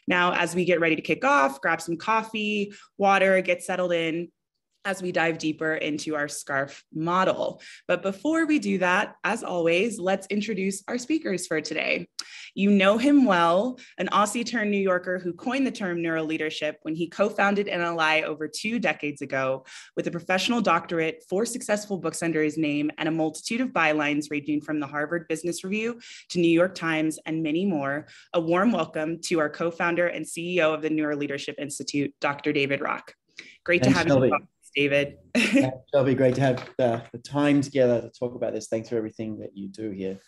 Now, as we get ready to kick off, grab some coffee, water, get settled in as we dive deeper into our SCARF model. But before we do that, as always, let's introduce our speakers for today. You know him well, an Aussie turned New Yorker who coined the term neuroleadership when he co-founded NLI over 2 decades ago, with a professional doctorate, 4 successful books under his name, and a multitude of bylines ranging from the Harvard Business Review to New York Times and many more. A warm welcome to our co-founder and CEO of the Neuroleadership Institute, Dr. David Rock. Great to have you, David. Shelby, great to have the time together to talk about this. Thanks for everything that you do here.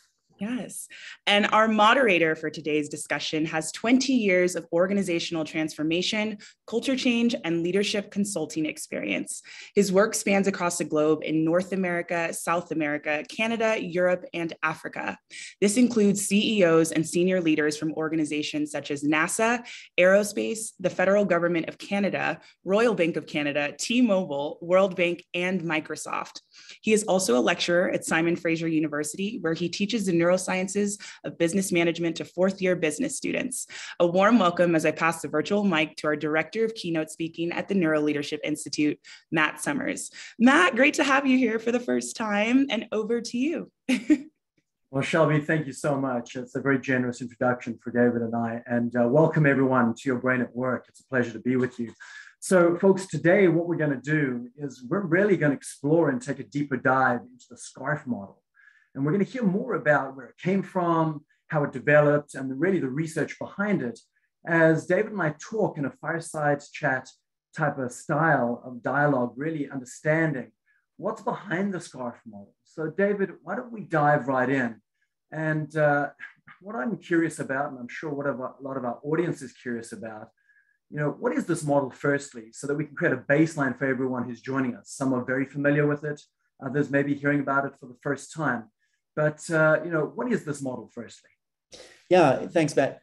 Yes. And our moderator for today's discussion has 20 years of organizational transformation, culture change, and leadership consulting experience. His work spans across the globe in North America, South America, Canada, Europe, and Africa. This includes CEOs and senior leaders from organizations such as NASA, Aerospace, the Federal Government of Canada, Royal Bank of Canada, T-Mobile, World Bank, and Microsoft. He is also a lecturer at Simon Fraser University, where he teaches the neurosciences of business management to fourth-year business students. A warm welcome as I pass the virtual mic to our Director of Keynote Speaking at the Neuroleadership Institute, Matt Summers. Matt, great to have you here for the first time, and over to you. Well, Shelby, thank you so much. It's a very generous introduction for David and I, and welcome everyone to Your Brain at Work. It's a pleasure to be with you. So folks, today what we're going to do is we're really going to explore and take a deeper dive into the SCARF model. And we're going to hear more about where it came from, how it developed, and really the research behind it, as David and I talk in a fireside chat type of style of dialogue, really understanding what's behind the SCARF model. So David, why don't we dive right in? And what I'm curious about, and I'm sure what a lot of our audience is curious about, what is this model firstly, so that we can create a baseline for everyone who's joining us. Some are very familiar with it, others may be hearing about it for the first time. But, what is this model firstly? Yeah, thanks, Matt.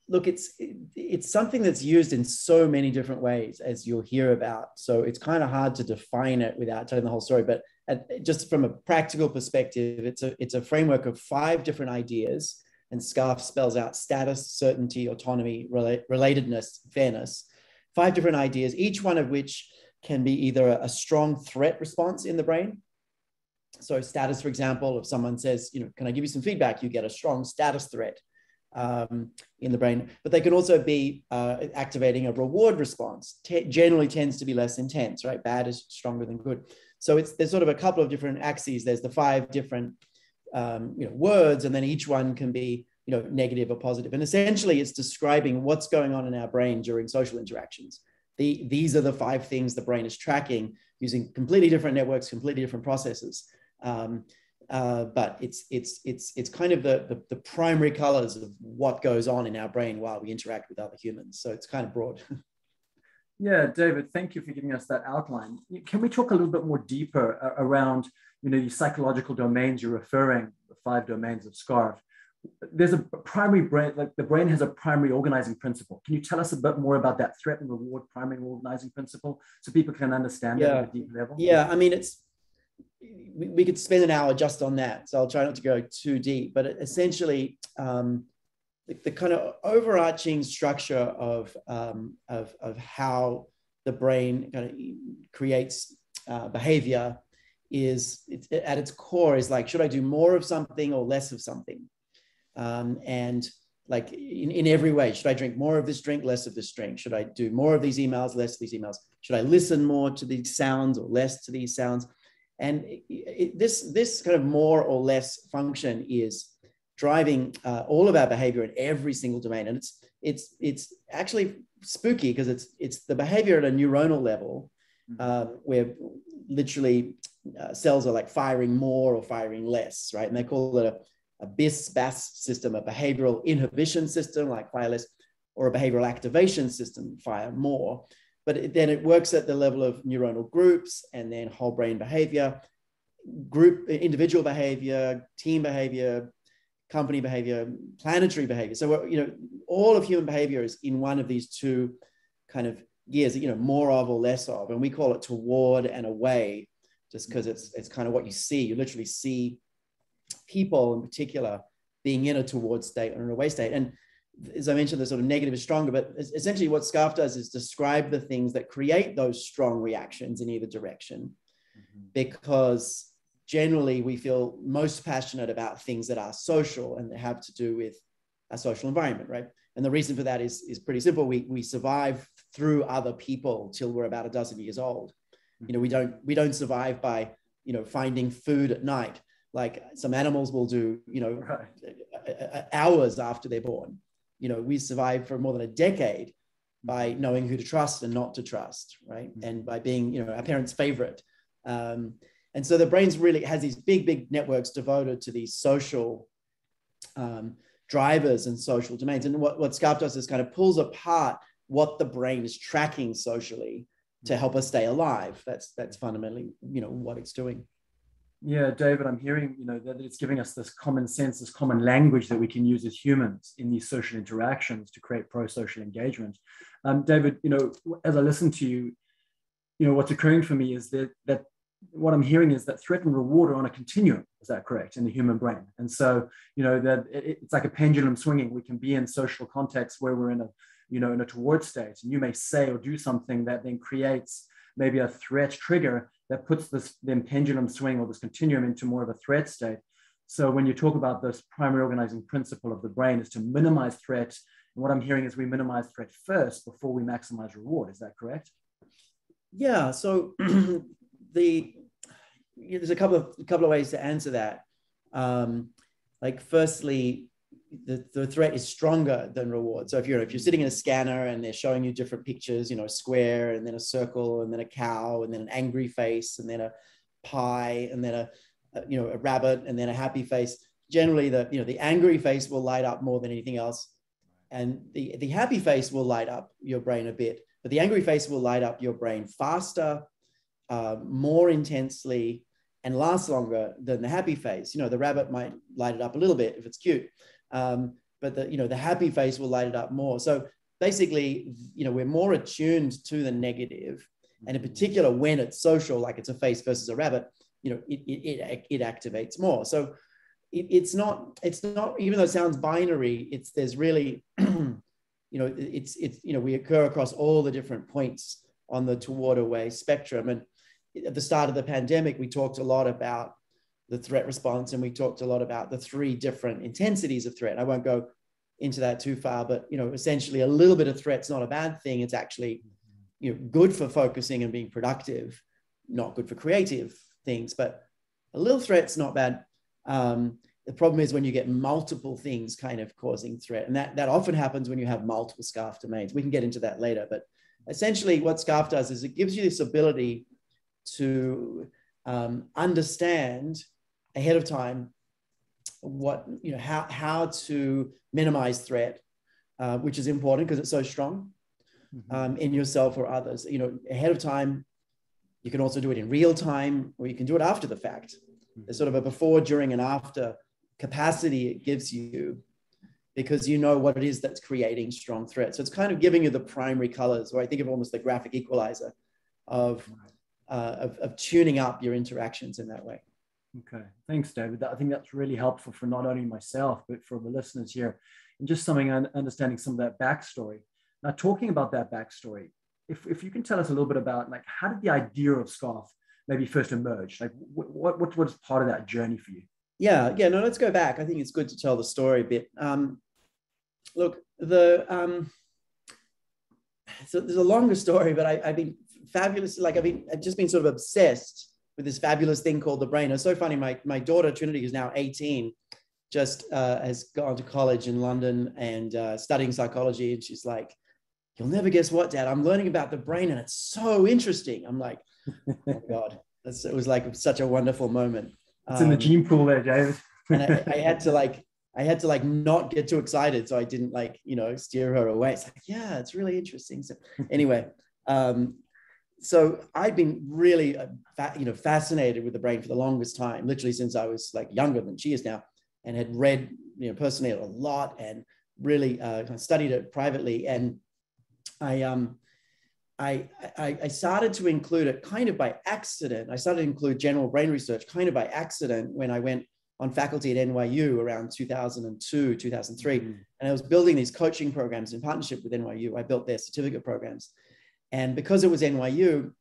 Look, it's something that's used in so many different ways, as you'll hear about. So it's kind of hard to define it without telling the whole story. But just from a practical perspective, it's a framework of 5 different ideas. And SCARF spells out status, certainty, autonomy, relatedness, fairness. 5 different ideas, each one of which can be either a strong threat response in the brain. So status, for example, if someone says, can I give you some feedback? You get a strong status threat in the brain. But they can also be activating a reward response. Generally tends to be less intense, right? Bad is stronger than good. So there's sort of a couple of different axes. There's the 5 different words, and then each one can be, negative or positive. And essentially it's describing what's going on in our brain during social interactions. These are the 5 things the brain is tracking using completely different networks, completely different processes. But it's kind of the primary colors of what goes on in our brain while we interact with other humans. So it's kind of broad. Yeah, David, thank you for giving us that outline. Can we talk a little bit more deeper around, these psychological domains you're referring, the 5 domains of SCARF? There's a primary brain, like the brain has a primary organizing principle. Can you tell us a bit more about that threat and reward primary organizing principle so people can understand it at a deep level? Yeah, I mean, we could spend an hour just on that. So I'll try not to go too deep, but essentially the kind of overarching structure of how the brain kind of creates behavior is at its core is like, should I do more of something or less of something? And like in every way, should I drink more of this drink, less of this drink? Should I do more of these emails, less of these emails? Should I listen more to these sounds or less to these sounds? And this kind of more or less function is driving all of our behavior in every single domain. And it's actually spooky because it's the behavior at a neuronal level where literally cells are like firing more or firing less, right? And they call it a BIS-BAS system, a behavioral inhibition system, like fire less, or a behavioral activation system, fire more. But then it works at the level of neuronal groups and then whole brain behavior, individual behavior, team behavior, company behavior, planetary behavior. So, all of human behavior is in one of these 2 kind of gears, more of or less of, and we call it toward and away, just because it's kind of what you see. You literally see people in particular being in a toward state or an away state. And as I mentioned, the sort of negative is stronger, but essentially what SCARF does is describe the things that create those strong reactions in either direction, because generally we feel most passionate about things that are social and that have to do with our social environment, right? And the reason for that is pretty simple. We survive through other people till we're about a dozen years old. You know, we don't survive by, you know, finding food at night, like some animals will do, you know, hours after they're born. You know, we survive for more than a decade by knowing who to trust and not to trust, right? And by being, you know, our parents' favorite. And so the brain's really has these big networks devoted to these social drivers and social domains. And what SCARF does is kind of pulls apart what the brain is tracking socially to help us stay alive. That's fundamentally, you know, what it's doing. Yeah, David, I'm hearing, you know, that it's giving us this common sense, this common language that we can use as humans in these social interactions to create pro-social engagement. David, you know, as I listen to you, you know, what's occurring for me is that what I'm hearing is that threat and reward are on a continuum. Is that correct, in the human brain? And so, you know, that it's like a pendulum swinging. We can be in social contexts where we're in a, you know, in a toward state, and you may say or do something that then creates maybe a threat trigger that puts this then pendulum swing or this continuum into more of a threat state. So when you talk about this primary organizing principle of the brain is to minimize threat, and what I'm hearing is we minimize threat first before we maximize reward. Is that correct? Yeah. So there's a couple of ways to answer that. Like firstly, the threat is stronger than reward. So if you're sitting in a scanner and they're showing you different pictures, you know, a square and then a circle and then a cow and then an angry face and then a pie and then a rabbit and then a happy face, generally the angry face will light up more than anything else, and the happy face will light up your brain a bit, but the angry face will light up your brain faster, more intensely, and last longer than the happy face. You know, the rabbit might light it up a little bit if it's cute, but the happy face will light it up more. So basically, you know, we're more attuned to the negative, and in particular when it's social, like it's a face versus a rabbit, you know, it activates more. So it's not even though it sounds binary, there's really you know, you know, we occur across all the different points on the toward away spectrum. And at the start of the pandemic, we talked a lot about the threat response, and we talked a lot about the 3 different intensities of threat. I won't go into that too far, but, you know, essentially a little bit of threat's not a bad thing. It's actually, you know, good for focusing and being productive, not good for creative things, but a little threat's not bad. The problem is when you get multiple things kind of causing threat, and that often happens when you have multiple SCARF domains. We can get into that later, but essentially what SCARF does is it gives you this ability to understand ahead of time what, you know, how to minimize threat, which is important because it's so strong in yourself or others. You know, ahead of time, you can also do it in real time, or you can do it after the fact. There's sort of a before, during, and after capacity it gives you, because you know what it is that's creating strong threat. So it's kind of giving you the primary colors, or I think of almost the graphic equalizer of tuning up your interactions in that way. Okay, thanks, David. I think that's really helpful for not only myself, but for the listeners here, and just understanding some of that backstory. Now, talking about that backstory, if you can tell us a little bit about, like, how did the idea of SCARF maybe first emerge? Like, what was part of that journey for you? Yeah, no, let's go back. I think it's good to tell the story a bit. Look, so there's a longer story, but I've been fabulous. Like, I've just been sort of obsessed with this fabulous thing called the brain. It's so funny. My daughter, Trinity, who's now 18, just has gone to college in London and studying psychology. And she's like, "You'll never guess what, Dad, I'm learning about the brain and it's so interesting." I'm like, oh God, it was like such a wonderful moment. It's in the gene pool there, David. And I had to not get too excited, so I didn't steer her away. It's like, yeah, it's really interesting. So anyway, so I've been really fascinated with the brain for the longest time, literally since I was like younger than she is now, and had read personally a lot and really kind of studied it privately. And I started to include it kind of by accident. I started to include general brain research kind of by accident when I went on faculty at NYU around 2002, 2003. And I was building these coaching programs in partnership with NYU. I built their certificate programs. And because it was NYU,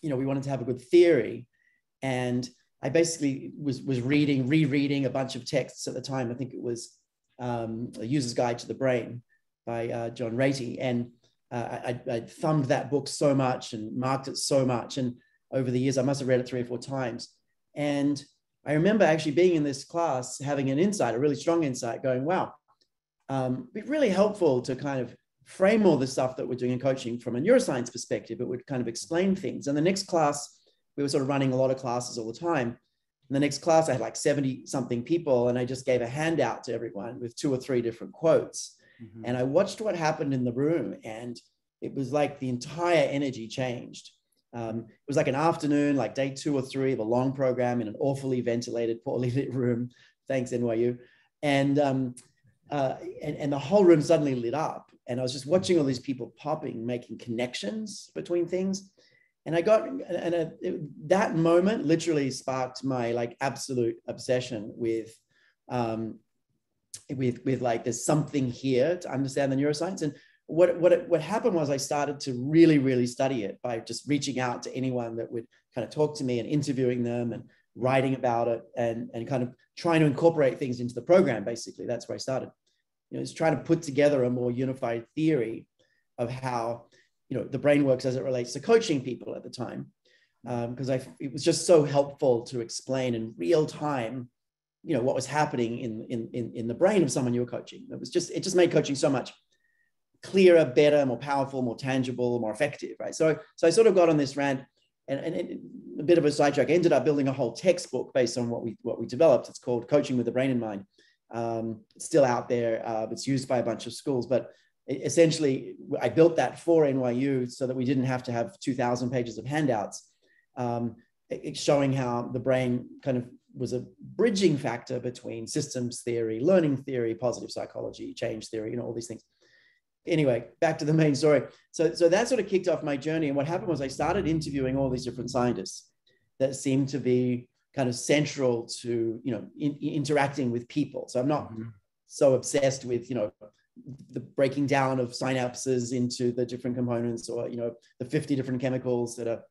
we wanted to have a good theory. And I basically was rereading a bunch of texts at the time. I think it was A User's Guide to the Brain by John Ratey. And I thumbed that book so much and marked it so much. And over the years, I must have read it 3 or 4 times. And I remember actually being in this class, having an insight, a really strong insight, going, wow, it'd be really helpful to kind of frame all the stuff that we're doing in coaching from a neuroscience perspective. It would kind of explain things. And the next class, we were sort of running a lot of classes all the time. In the next class, I had like 70 something people, and I just gave a handout to everyone with 2 or 3 different quotes. And I watched what happened in the room, and it was like the entire energy changed. It was like an afternoon, like day 2 or 3 of a long program in an awfully ventilated, poorly lit room. Thanks, NYU. And the whole room suddenly lit up. And I was just watching all these people popping, making connections between things. And that moment literally sparked my like absolute obsession with like, there's something here to understand the neuroscience. And what happened was I started to really, really study it by just reaching out to anyone that would kind of talk to me and interviewing them and writing about it and kind of trying to incorporate things into the program. Basically, that's where I started. It's trying to put together a more unified theory of how, the brain works as it relates to coaching people at the time. Because it was just so helpful to explain in real time, what was happening in the brain of someone you were coaching. It just made coaching so much clearer, better, more powerful, more tangible, more effective, right? So I sort of got on this rant, and a bit of a sidetrack. I ended up building a whole textbook based on what we developed. It's called Coaching with the Brain in Mind. It's still out there. It's used by a bunch of schools, but essentially I built that for NYU so that we didn't have to have 2,000 pages of handouts. It's showing how the brain kind of was a bridging factor between systems theory, learning theory, positive psychology, change theory, all these things. Anyway, back to the main story. So that sort of kicked off my journey. And what happened was I started interviewing all these different scientists that seemed to be kind of central to, interacting with people. So I'm not so obsessed with, the breaking down of synapses into the different components, or, the 50 different chemicals that are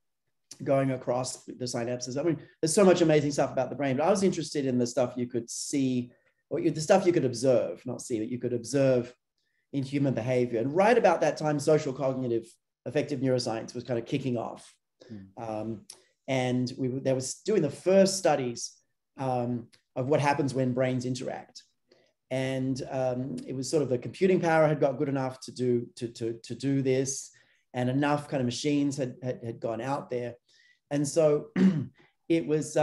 going across the synapses. I mean, there's so much amazing stuff about the brain, but I was interested in the stuff you could see, or the stuff you could observe, not see, but you could observe in human behavior. And right about that time, social cognitive affective neuroscience was kind of kicking off. And they was doing the first studies of what happens when brains interact. And it was sort of the computing power had got good enough to do this, and enough kind of machines had gone out there. And so it was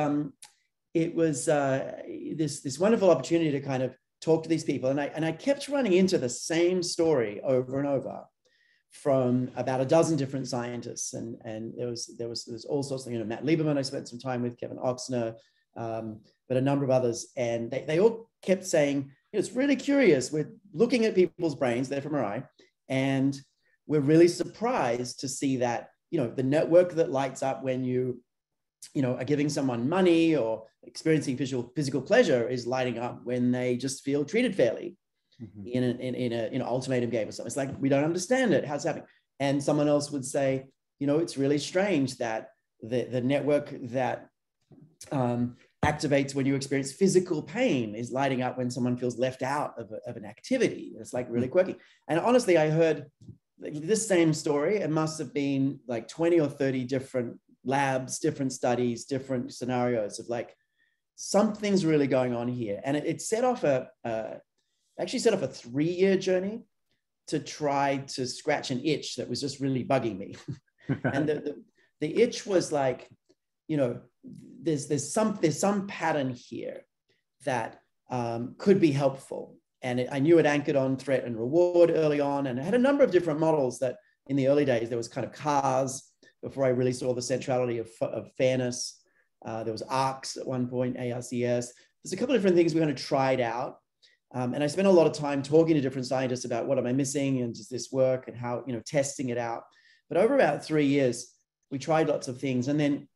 this wonderful opportunity to kind of talk to these people. And I kept running into the same story over and over from about a dozen different scientists. And there was all sorts of, Matt Lieberman, I spent some time with, Kevin Oxner, but a number of others. And they all kept saying, it's really curious. We're looking at people's brains, they're from MRI, and we're really surprised to see that, the network that lights up when you are giving someone money or experiencing physical pleasure is lighting up when they just feel treated fairly in an ultimatum game or something. It's like, we don't understand it. How's it happening? And someone else would say, it's really strange that the network that activates when you experience physical pain is lighting up when someone feels left out of an activity. It's like really quirky. And honestly, I heard this same story. It must have been like 20 or 30 different labs, different studies, different scenarios of like, something's really going on here. And it set off actually set off a 3-year journey to try to scratch an itch that was just really bugging me. And the itch was like, there's some pattern here that could be helpful. And I knew it anchored on threat and reward early on. And it had a number of different models that in the early days, there was kind of CARS before I really saw the centrality of fairness. There was ARCS at one point, ARCS. There's a couple of different things we're going to try it out. And I spent a lot of time talking to different scientists about what am I missing and does this work and how, testing it out. But over about 3 years, we tried lots of things. And then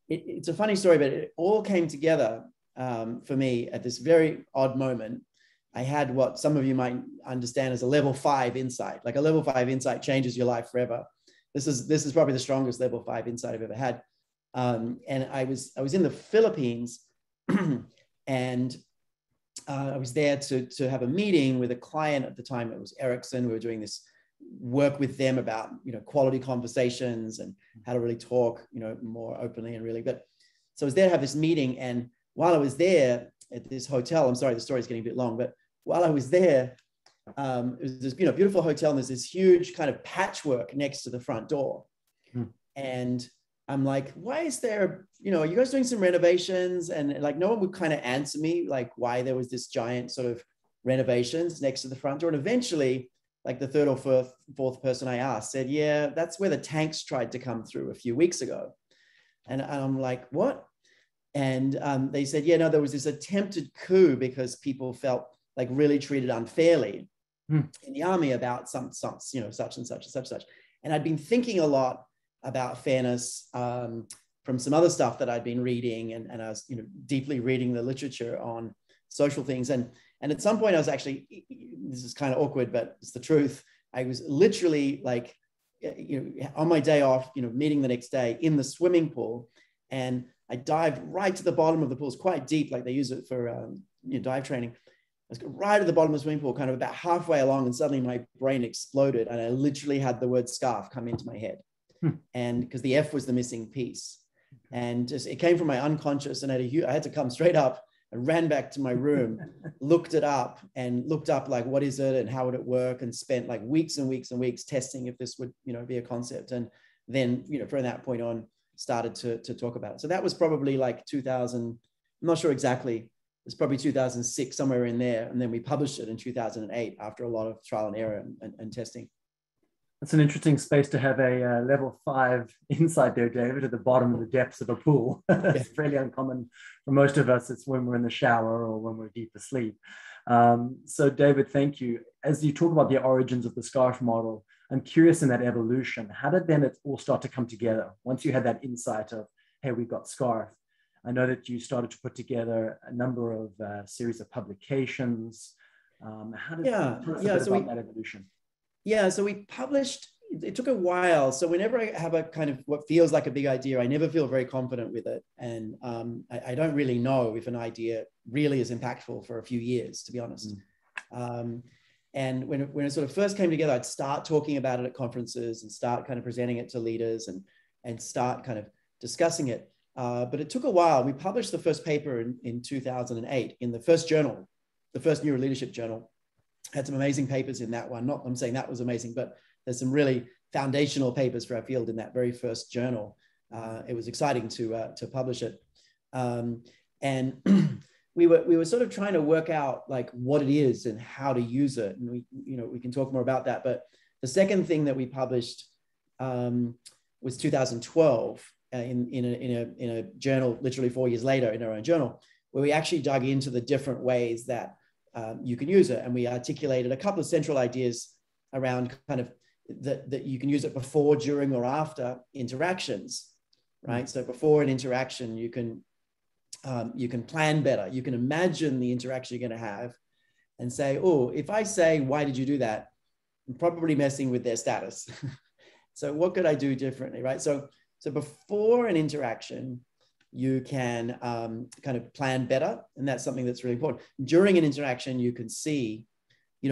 it's a funny story, but it all came together for me at this very odd moment. I had what some of you might understand as a level 5 insight. Like a level 5 insight changes your life forever. This is probably the strongest level 5 insight I've ever had. And I was in the Philippines, and I was there to have a meeting with a client at the time. It was Ericsson. We were doing this work with them about, quality conversations and how to really talk, more openly and really. But so I was there to have this meeting, and while I was there at this hotel, I'm sorry, the story's getting a bit long, but while I was there, it was this, beautiful hotel, and there's this huge kind of patchwork next to the front door. And I'm like, why is there, are you guys doing some renovations? And like, no one would kind of answer me, like why there was this giant sort of renovations next to the front door. And eventually, like the third or fourth person I asked said, yeah, that's where the tanks tried to come through a few weeks ago. And I'm like, what? And they said, yeah, no, there was this attempted coup because people felt like really treated unfairly in the army about some such and such and such and such. And I'd been thinking a lot about fairness from some other stuff that I'd been reading, and I was, deeply reading the literature on social things. And at some point I was actually, this is kind of awkward, but it's the truth. I was literally like, on my day off, meeting the next day in the swimming pool, and I dived right to the bottom of the pool. It's quite deep, like they use it for dive training. I was right at the bottom of the swimming pool, kind of about halfway along, and suddenly my brain exploded, and I literally had the word scarf come into my head. And because the F was the missing piece, and just it came from my unconscious, and I had to come straight up and ran back to my room, looked up like, what is it and how would it work, and spent like weeks and weeks and weeks testing if this would, be a concept. And then, from that point on, started to talk about it. So that was probably like 2000, I'm not sure exactly. It's probably 2006, somewhere in there. And then we published it in 2008 after a lot of trial and error and testing. It's an interesting space to have a level 5 insight there, David, at the bottom of the depths of a pool. It's fairly uncommon for most of us. It's when we're in the shower or when we're deep asleep. So David, thank you. As you talk about the origins of the SCARF model, I'm curious in that evolution, how did then it all start to come together? Once you had that insight of, hey, we've got SCARF, I know that you started to put together a number of series of publications. How did tell us a bit about that evolution? Yeah, so we published, it took a while. So whenever I have a kind of what feels like a big idea, I never feel very confident with it. And I don't really know if an idea really is impactful for a few years, to be honest. And when it sort of first came together, I'd start talking about it at conferences and start kind of presenting it to leaders and start kind of discussing it. But it took a while. We published the first paper in 2008 in the first journal, the first Neuro Leadership journal. Had some amazing papers in that one. Not I'm saying that was amazing, but there's some really foundational papers for our field in that very first journal. It was exciting to publish it. And we were sort of trying to work out like what it is and how to use it. And we can talk more about that. But the second thing that we published was 2012 in a journal, literally 4 years later in our own journal, where we actually dug into the different ways that you can use it. And we articulated a couple of central ideas around kind of that you can use it before, during, or after interactions, right? So before an interaction, you can plan better. You can imagine the interaction you're going to have and say, oh, if I say, why did you do that? I'm probably messing with their status. So what could I do differently, right? So before an interaction, you can kind of plan better. And that's something that's really important. During an interaction, you can see,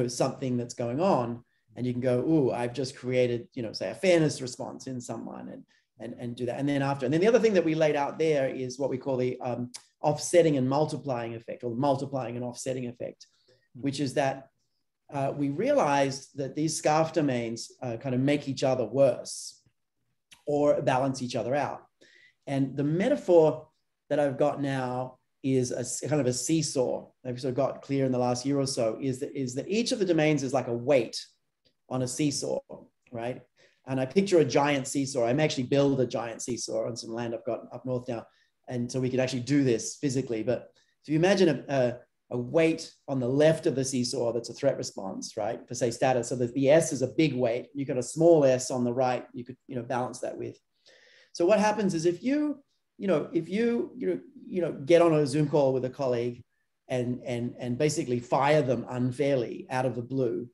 something that's going on, and you can go, oh, I've just created, say a fairness response in someone and do that. And then after, and then the other thing that we laid out there is what we call the offsetting and multiplying effect, or the multiplying and offsetting effect, which is that we realized that these SCARF domains kind of make each other worse or balance each other out. And the metaphor that I've got now is a kind of a seesaw. I've sort of got clear in the last year or so, is that each of the domains is like a weight on a seesaw, right? And I picture a giant seesaw. I'm actually build a giant seesaw on some land I've got up north now. And so we could actually do this physically. But if you imagine a weight on the left of the seesaw, that's a threat response, right? For say status. So that the S is a big weight. You've got a small S on the right. You could, balance that with. So what happens is if you if you get on a Zoom call with a colleague and basically fire them unfairly out of the blue,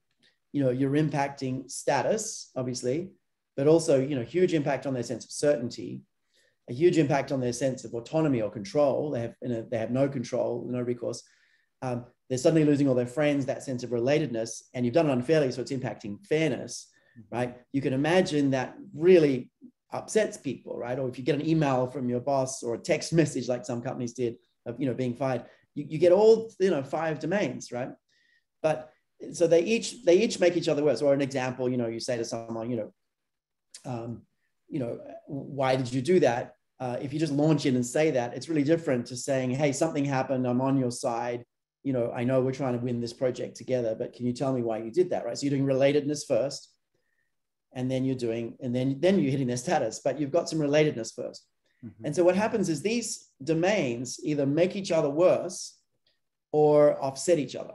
you're impacting status, obviously, but also, huge impact on their sense of certainty, a huge impact on their sense of autonomy or control. They have no control, no recourse. They're suddenly losing all their friends, that sense of relatedness, and you've done it unfairly, so it's impacting fairness, right? You can imagine that really upsets people, right? Or if you get an email from your boss or a text message like some companies did of, being fired, you get all, 5 domains, right? But so they each make each other worse. Or an example, you say to someone, why did you do that? If you just launch in and say that, it's really different to saying, hey, something happened, I'm on your side. I know we're trying to win this project together, but can you tell me why you did that, right? So you're doing relatedness first, and then you're hitting their status, but you've got some relatedness first. Mm-hmm. And so what happens is these domains either make each other worse or offset each other,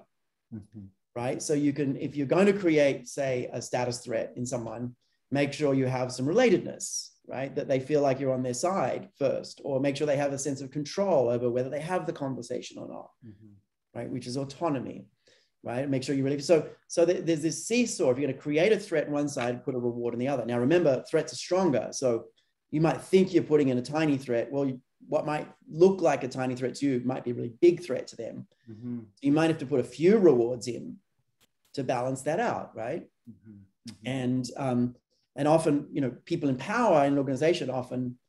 mm-hmm. right? So if you're going to create, say, a status threat in someone, make sure you have some relatedness, right? That they feel like you're on their side first, or make sure they have a sense of control over whether they have the conversation or not, mm-hmm. right? Which is autonomy, right? Make sure you really, so there's this seesaw. If you're going to create a threat on one side, put a reward on the other. Now, remember, threats are stronger. So you might think you're putting in a tiny threat. Well, what might look like a tiny threat to you might be a really big threat to them. Mm-hmm. You might have to put a few rewards in to balance that out, right? Mm-hmm. Mm-hmm. And often, people in power in an organization often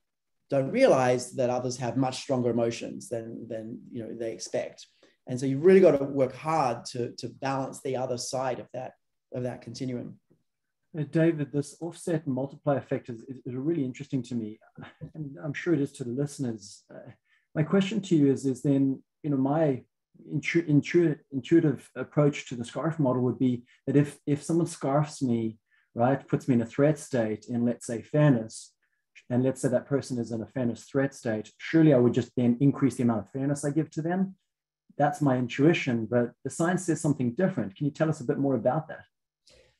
don't realize that others have much stronger emotions than they expect. And so you've really got to work hard to balance the other side of that continuum. David, this offset and multiply effect is really interesting to me, and I'm sure it is to the listeners. My question to you is then, my intuitive approach to the scarf model would be that if someone scarfs me, right, puts me in a threat state in, let's say, fairness, and let's say that person is in a fairness threat state, surely I would just then increase the amount of fairness I give to them. That's my intuition, but the science says something different. Can you tell us a bit more about that?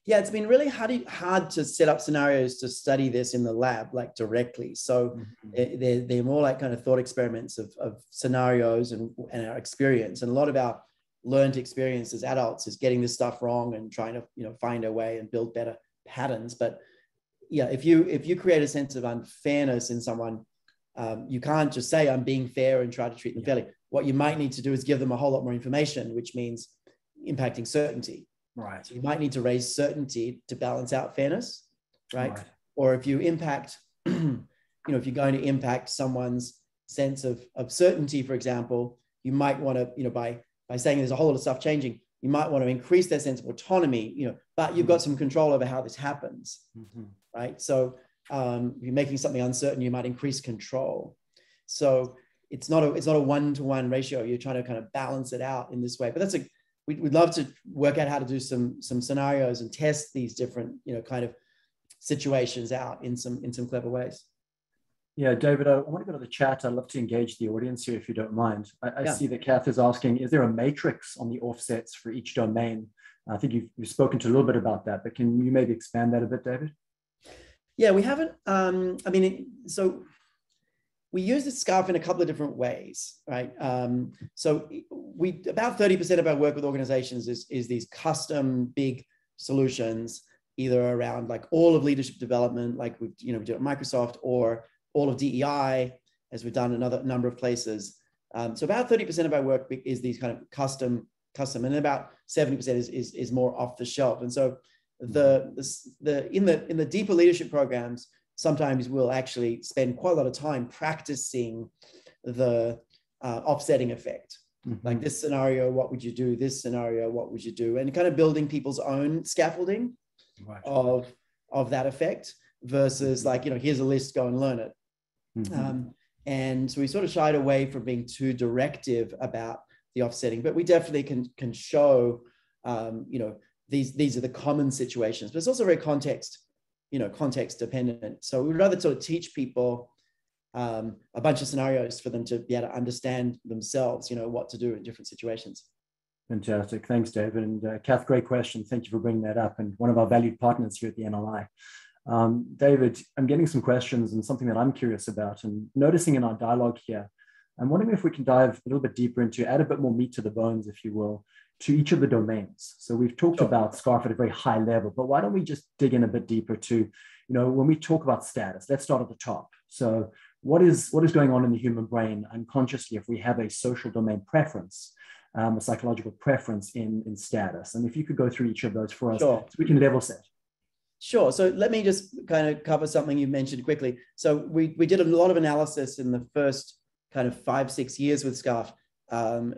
Yeah, it's been really hard to set up scenarios to study this in the lab, like directly. So mm-hmm. they're more like kind of thought experiments of scenarios and our experience. And a lot of our learned experience as adults is getting this stuff wrong and trying to find a way and build better patterns. But yeah, if you create a sense of unfairness in someone, you can't just say I'm being fair and try to treat them fairly. What you might need to do is give them a whole lot more information, which means impacting certainty. Right. So you might need to raise certainty to balance out fairness, right? Or if you impact, if you're going to impact someone's sense of certainty, for example, you might want to, by saying there's a whole lot of stuff changing, you might want to increase their sense of autonomy, but you've got some control over how this happens, mm-hmm. right? So if you're making something uncertain, you might increase control. So it's not a one-to-one ratio. You're trying to kind of balance it out in this way. But we'd love to work out how to do some scenarios and test these different, kind of situations out in some clever ways. Yeah, David, I want to go to the chat. I'd love to engage the audience here if you don't mind. I see that Kath is asking, is there a matrix on the offsets for each domain? I think you've spoken to a little bit about that, but can you maybe expand that a bit, David? Yeah, we haven't. So we use the scarf in a couple of different ways, right? So about 30% of our work with organizations is these custom big solutions, either around like all of leadership development, like we do at Microsoft, or all of DEI, as we've done in another number of places. So about 30% of our work is these kind of custom, and about 70% is more off the shelf. And so in the deeper leadership programs, sometimes we'll actually spend quite a lot of time practicing the offsetting effect. Mm-hmm. Like this scenario, what would you do? This scenario, what would you do? And kind of building people's own scaffolding of that effect versus like, here's a list, go and learn it. Mm-hmm. And so we sort of shied away from being too directive about the offsetting, but we definitely can show, these are the common situations, but it's also very context dependent. So we would rather sort of teach people a bunch of scenarios for them to be able to understand themselves, what to do in different situations. Fantastic. Thanks, David. And Kath, great question. Thank you for bringing that up. And one of our valued partners here at the NLI. David, I'm getting some questions and something that I'm curious about and noticing in our dialogue here. I'm wondering if we can dive a little bit deeper into, add a bit more meat to the bones, if you will, to each of the domains. So we've talked about SCARF at a very high level, but why don't we just dig in a bit deeper to, when we talk about status, let's start at the top. So what is going on in the human brain unconsciously if we have a social domain preference, a psychological preference in status? And if you could go through each of those for us, so we can level set. Sure. So let me just kind of cover something you mentioned quickly. So we did a lot of analysis in the first kind of 5-6 years with SCARF.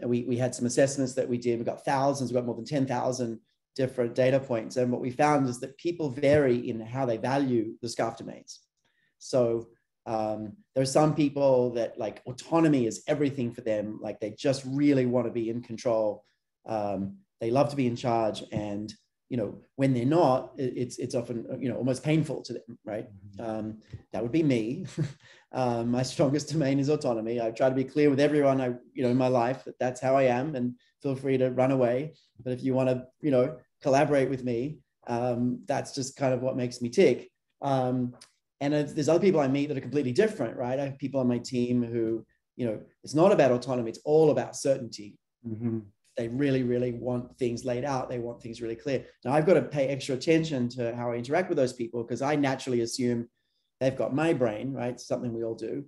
We had some assessments that we did. We got thousands, we got more than 10,000 different data points. And what we found is that people vary in how they value the SCARF domains. So there are some people that like autonomy is everything for them. Like they just really want to be in control. They love to be in charge. And, when they're not, it's often, almost painful to them, right? That would be me. My strongest domain is autonomy. I try to be clear with everyone in my life that that's how I am, and feel free to run away. But if you want to, collaborate with me, that's just kind of what makes me tick. And there's other people I meet that are completely different, right? I have people on my team who, it's not about autonomy. It's all about certainty. They really, really want things laid out. They want things really clear. Now, I've got to pay extra attention to how I interact with those people because I naturally assume they've got my brain, right? It's something we all do.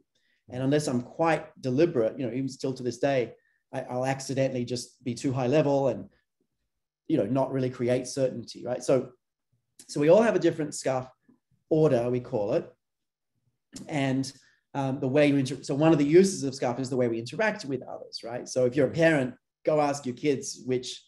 And unless I'm quite deliberate, even still to this day, I'll accidentally just be too high level and, not really create certainty, right? So we all have a different SCARF order, we call it. And the way so one of the uses of SCARF is the way we interact with others, right? So if you're a parent, go ask your kids which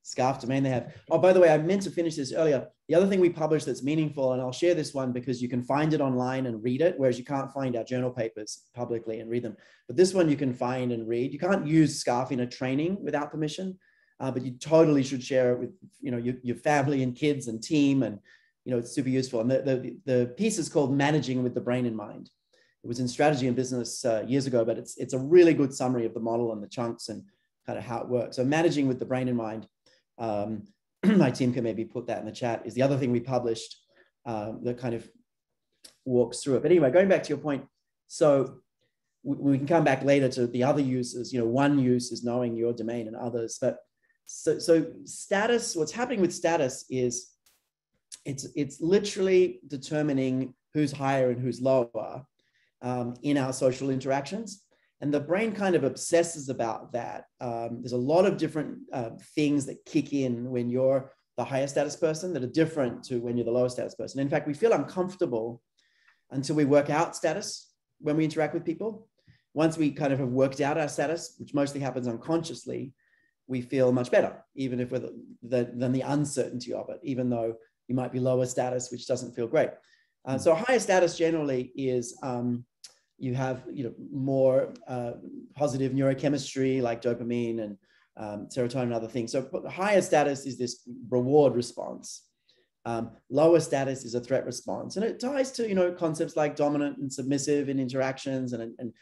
SCARF domain they have. Oh, by the way, I meant to finish this earlier. The other thing we published that's meaningful, and I'll share this one because you can find it online and read it, whereas you can't find our journal papers publicly and read them. But this one you can find and read. You can't use SCARF in a training without permission, but you totally should share it with your family and kids and team, and it's super useful. And the piece is called Managing with the Brain in Mind. It was in Strategy and Business years ago, but it's a really good summary of the model and the chunks and kind of how it works. So Managing with the Brain in Mind, my team can maybe put that in the chat, is the other thing we published that kind of walks through it. But anyway, going back to your point, so we can come back later to the other uses. One use is knowing your domain and others. But so status, what's happening with status is it's literally determining who's higher and who's lower in our social interactions. And the brain kind of obsesses about that. There's a lot of different things that kick in when you're the higher status person that are different to when you're the lower status person. In fact, we feel uncomfortable until we work out status when we interact with people. Once we kind of have worked out our status, which mostly happens unconsciously, we feel much better, even if we're than the uncertainty of it, even though you might be lower status, which doesn't feel great. So higher status generally is you have more positive neurochemistry like dopamine and serotonin and other things. So higher status is this reward response. Lower status is a threat response, and it ties to concepts like dominant and submissive in interactions and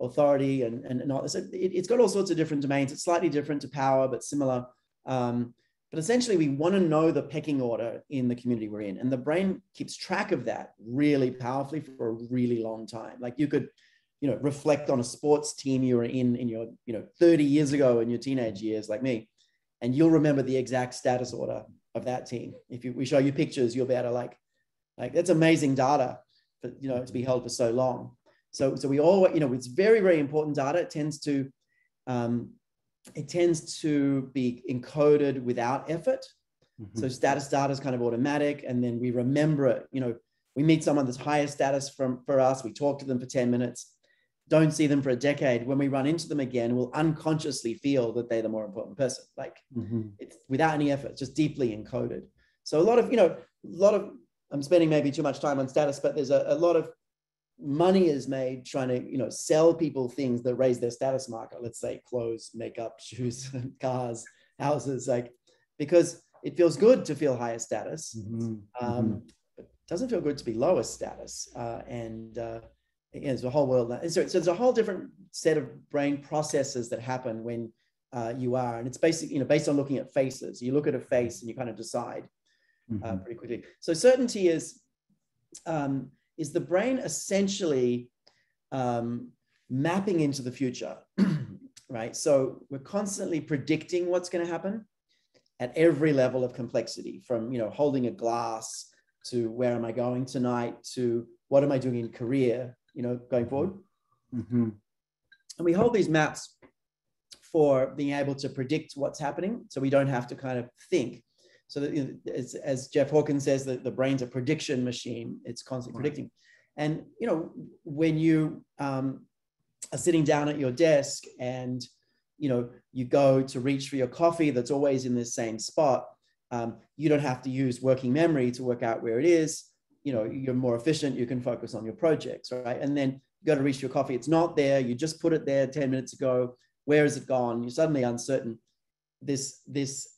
authority and all. So it's got all sorts of different domains. It's slightly different to power, but similar. But essentially, we want to know the pecking order in the community we're in. And the brain keeps track of that really powerfully for a really long time. Like you could, reflect on a sports team you were in your, 30 years ago in your teenage years, like me, and you'll remember the exact status order of that team. If we show you pictures, you'll be able to like that's amazing data, but, to be held for so long. So we all, it's very, very important data. It tends to be encoded without effort. So status data is kind of automatic. And then we remember it. We meet someone that's higher status for us. We talk to them for 10 minutes, don't see them for a decade. When we run into them again, we'll unconsciously feel that they're the more important person. Like it's without any effort, just deeply encoded. So a lot of, I'm spending maybe too much time on status, but there's a lot of money is made trying to, sell people things that raise their status marker. Let's say clothes, makeup, shoes, cars, houses, because it feels good to feel higher status. But it doesn't feel good to be lower status. There's a whole world. So it's a whole different set of brain processes that happen when you are, and it's basically, based on looking at faces. You look at a face and you kind of decide. pretty quickly. So certainty is the brain essentially mapping into the future, right? So we're constantly predicting what's going to happen at every level of complexity, from, holding a glass to where am I going tonight to what am I doing in career, going forward. Mm-hmm. And we hold these maps for being able to predict what's happening, so we don't have to kind of think. So that, as Jeff Hawkins says, that the brain's a prediction machine. It's constantly predicting. And, when you are sitting down at your desk and, you go to reach for your coffee that's always in the same spot, you don't have to use working memory to work out where it is. You're more efficient. You can focus on your projects, right? And then you go to reach for your coffee. It's not there. You just put it there 10 minutes ago. Where is it gone? You're suddenly uncertain. This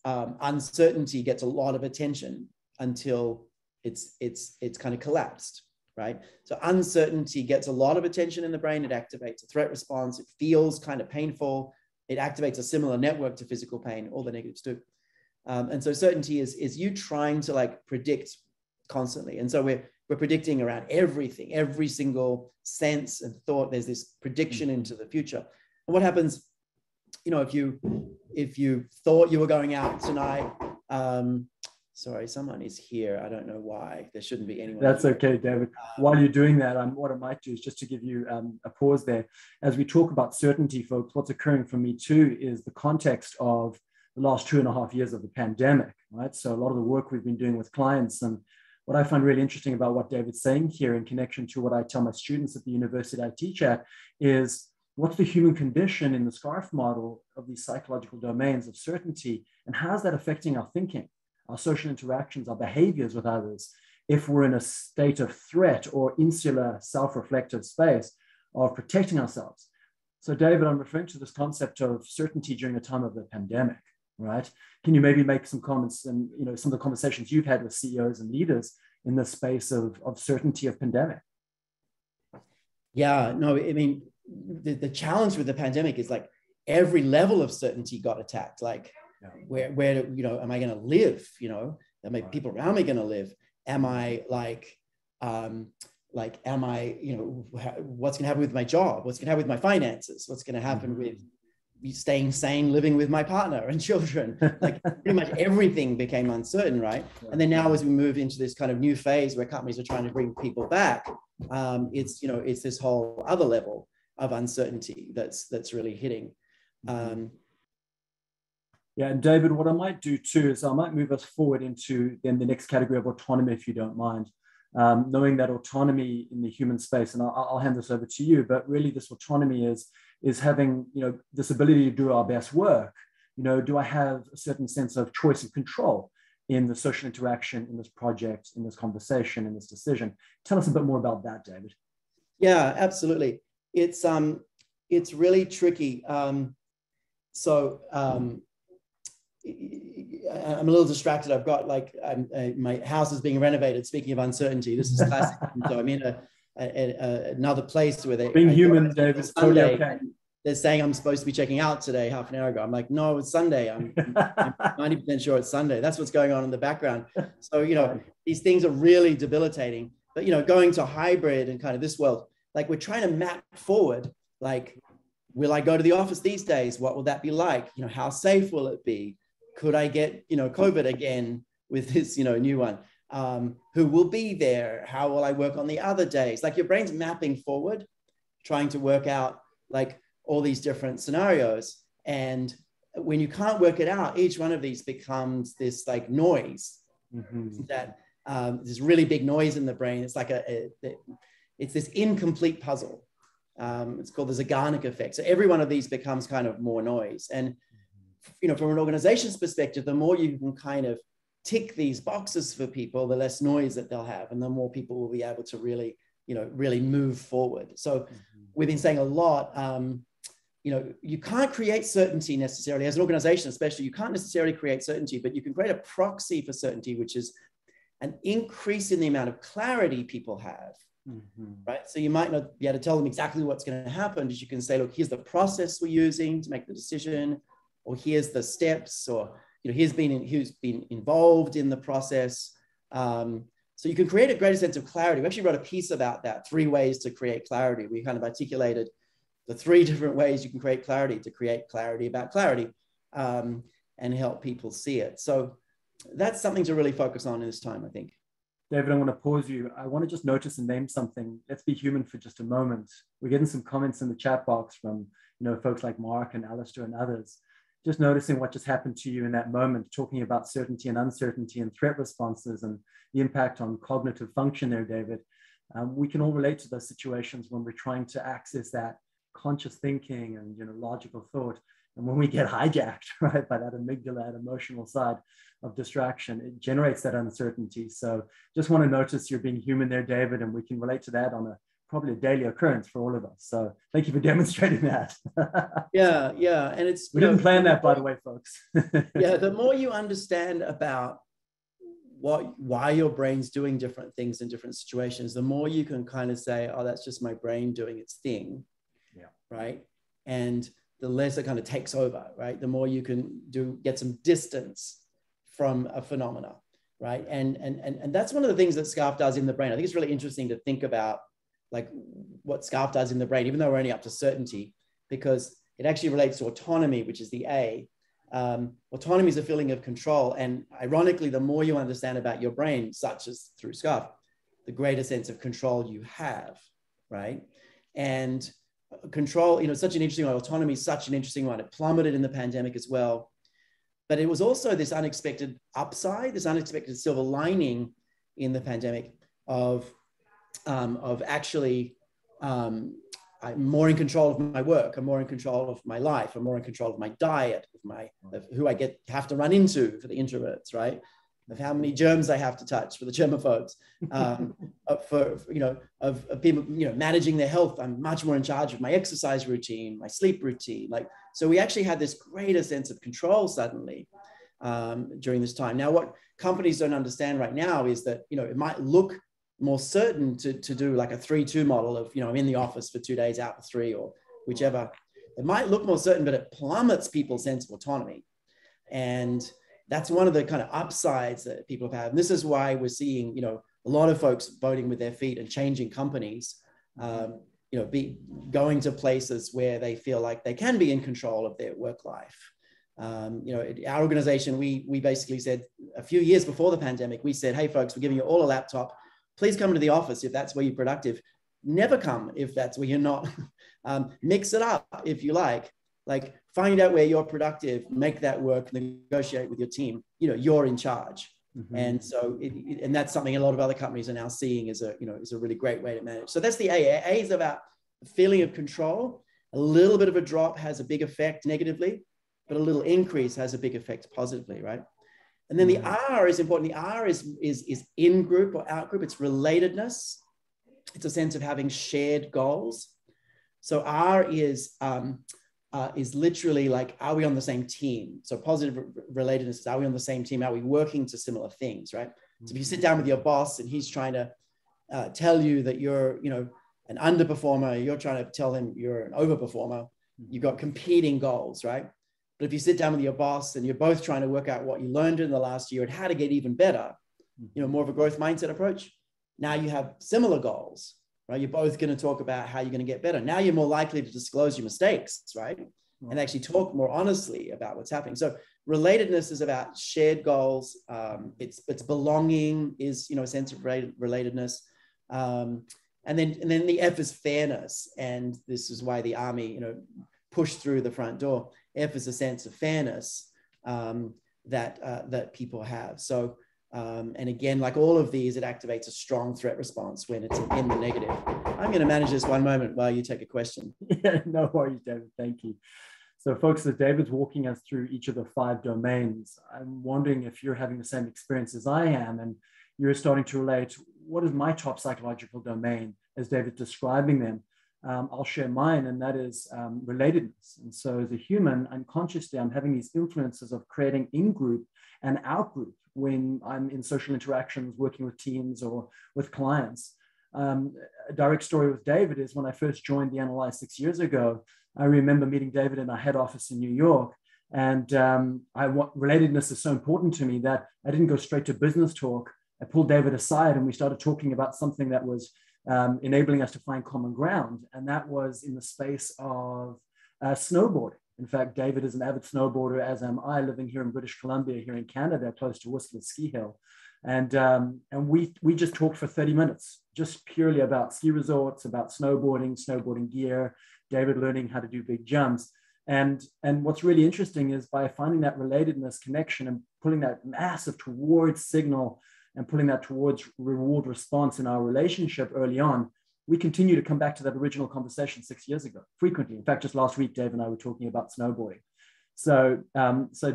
uncertainty gets a lot of attention until it's kind of collapsed, right? So uncertainty gets a lot of attention in the brain. It activates a threat response. It feels kind of painful. It activates a similar network to physical pain. All the negatives do. And so certainty is you trying to predict constantly. And so we're predicting around everything, every single sense and thought. There's this prediction into the future. And what happens, if you thought you were going out tonight, sorry, someone is here. I don't know why. There shouldn't be anyone. That's here. okay, David. While you're doing that, what I might do is just to give you a pause there. As we talk about certainty, folks, what's occurring for me too is the context of the last 2.5 years of the pandemic, right? So a lot of the work we've been doing with clients, and what I find really interesting about what David's saying here in connection to what I tell my students at the university I teach at is, what's the human condition in the SCARF model of these psychological domains of certainty, and how's that affecting our thinking, our social interactions, our behaviors with others, if we're in a state of threat or insular self-reflective space of protecting ourselves? So David, I'm referring to this concept of certainty during the time of the pandemic, right? Can you maybe make some comments and some of the conversations you've had with CEOs and leaders in the space of certainty of pandemic? Yeah, no, I mean, the challenge with the pandemic is every level of certainty got attacked. Where am I going to live? Am I, people around me going to live? Am I am I, what's going to happen with my job? What's going to happen with my finances? What's going to happen with staying sane, living with my partner and children? Pretty much everything became uncertain, right? And then now, as we move into this kind of new phase where companies are trying to bring people back, it's this whole other level of uncertainty that's really hitting. Yeah, and David, what I might do too is I might move us forward into then the next category of autonomy, if you don't mind. Knowing that autonomy in the human space, and I'll hand this over to you, but really this autonomy is having this ability to do our best work. Do I have a certain sense of choice and control in the social interaction, in this project, in this conversation, in this decision? Tell us a bit more about that, David. Yeah, absolutely. It's really tricky. So I'm a little distracted. I've got my house is being renovated. Speaking of uncertainty, this is classic. So I'm in another place where being human, David, totally okay. They're saying I'm supposed to be checking out today half an hour ago. I'm like, no, it's Sunday. I'm 90% sure it's Sunday. That's what's going on in the background. So, these things are really debilitating. But, going to hybrid and kind of this world, we're trying to map forward, will I go to the office these days? What will that be like? How safe will it be? Could I get, COVID again with this, new one? Who will be there? How will I work on the other days? Your brain's mapping forward, trying to work out all these different scenarios. And when you can't work it out, each one of these becomes this noise that this really big noise in the brain. It's it's this incomplete puzzle. It's called the Zeigarnik effect. So every one of these becomes kind of more noise. And, from an organization's perspective, the more you can kind of tick these boxes for people, the less noise that they'll have, and the more people will be able to really, really move forward. So we've been saying a lot, you can't create certainty necessarily as an organization, especially. You can't necessarily create certainty, but you can create a proxy for certainty, which is an increase in the amount of clarity people have. Right. So you might not be able to tell them exactly what's going to happen, but you can say, look, here's the process we're using to make the decision, or here's the steps, or who's been involved in the process. So you can create a greater sense of clarity. We actually wrote a piece about that, 3 ways to create clarity. We kind of articulated the 3 different ways you can create clarity about clarity, and help people see it. So that's something to really focus on in this time, I think. David, I want to pause you. I want to just notice and name something. Let's be human for just a moment. We're getting some comments in the chat box from, folks like Mark and Alistair and others. Just noticing what just happened to you in that moment, talking about certainty and uncertainty and threat responses and the impact on cognitive function there, David. We can all relate to those situations when we're trying to access that conscious thinking and logical thought. And when we get hijacked, right, by that amygdala, that emotional side of distraction, it generates that uncertainty. So just want to notice you're being human there, David, and we can relate to that on probably a daily occurrence for all of us. So thank you for demonstrating that. Yeah. And we didn't plan that, by the way, folks. Yeah, the more you understand about why your brain's doing different things in different situations, the more you can kind of say, oh, that's just my brain doing its thing. Yeah. Right. And the less it kind of takes over, right? The more you can get some distance from a phenomena, right? And that's one of the things that SCARF does in the brain. I think it's really interesting to think about like what SCARF does in the brain, even though we're only up to certainty, because it actually relates to autonomy, which is the A. Autonomy is a feeling of control. And ironically, the more you understand about your brain, such as through SCARF, the greater sense of control you have, right? And control, such an interesting one. Autonomy is such an interesting one. It plummeted in the pandemic as well. But it was also this unexpected upside, this unexpected silver lining in the pandemic of actually, I'm more in control of my work. I'm more in control of my life. I'm more in control of my diet, of who I have to run into for the introverts, right? Of how many germs I have to touch for the germaphobes, of people, managing their health. I'm much more in charge of my exercise routine, my sleep routine. So we actually had this greater sense of control suddenly during this time. Now, what companies don't understand right now is that, it might look more certain to do like a 3-2 model of, I'm in the office for 2 days, out for 3, or whichever. It might look more certain, but it plummets people's sense of autonomy. And that's one of the kind of upsides that people have. And this is why we're seeing, a lot of folks voting with their feet and changing companies, going to places where they feel like they can be in control of their work life. Our organization, we basically said a few years before the pandemic, we said, hey folks, we're giving you all a laptop. Please come to the office if that's where you're productive. Never come if that's where you're not. Mix it up if you like. Find out where you're productive, make that work, negotiate with your team. You're in charge. Mm-hmm. And so, and that's something a lot of other companies are now seeing is a really great way to manage. So that's the A. A is about the feeling of control. A little bit of a drop has a big effect negatively, but a little increase has a big effect positively, right? And then the R is important. The R is in group or out group. It's relatedness. It's a sense of having shared goals. So R is literally like, are we on the same team? So positive relatedness is, are we on the same team? Are we working to similar things, right? So if you sit down with your boss and he's trying to tell you that you're, an underperformer, you're trying to tell him you're an overperformer, you've got competing goals, right? But if you sit down with your boss and you're both trying to work out what you learned in the last year and how to get even better, more of a growth mindset approach, now you have similar goals, right? You're both going to talk about how you're going to get better. Now you're more likely to disclose your mistakes, right? And actually talk more honestly about what's happening. So relatedness is about shared goals. It's belonging is, a sense of relatedness. And then the F is fairness. And this is why the Army, pushed through the front door. F is a sense of fairness that people have. So, and again, like all of these, it activates a strong threat response when it's in the negative. I'm going to manage this one moment while you take a question. Yeah, no worries, David. Thank you. So folks, as David's walking us through each of the 5 domains, I'm wondering if you're having the same experience as I am, and you're starting to relate, what is my top psychological domain as David's describing them? I'll share mine, and that is relatedness. And so as a human, unconsciously, I'm having these influences of creating in-group and out-group when I'm in social interactions, working with teams or with clients. A direct story with David is when I first joined the Analyze 6 years ago, I remember meeting David in our head office in New York. And relatedness is so important to me that I didn't go straight to business talk. I pulled David aside and we started talking about something that was enabling us to find common ground. And that was in the space of snowboarding. In fact, David is an avid snowboarder, as am I, living here in British Columbia, here in Canada, close to Whistler Ski Hill. And we just talked for 30 minutes, just purely about ski resorts, about snowboarding gear, David learning how to do big jumps. And what's really interesting is by finding that relatedness connection and pulling that massive towards signal and pulling that towards reward response in our relationship early on, we continue to come back to that original conversation 6 years ago frequently. In fact, just last week, Dave and I were talking about snowboarding. So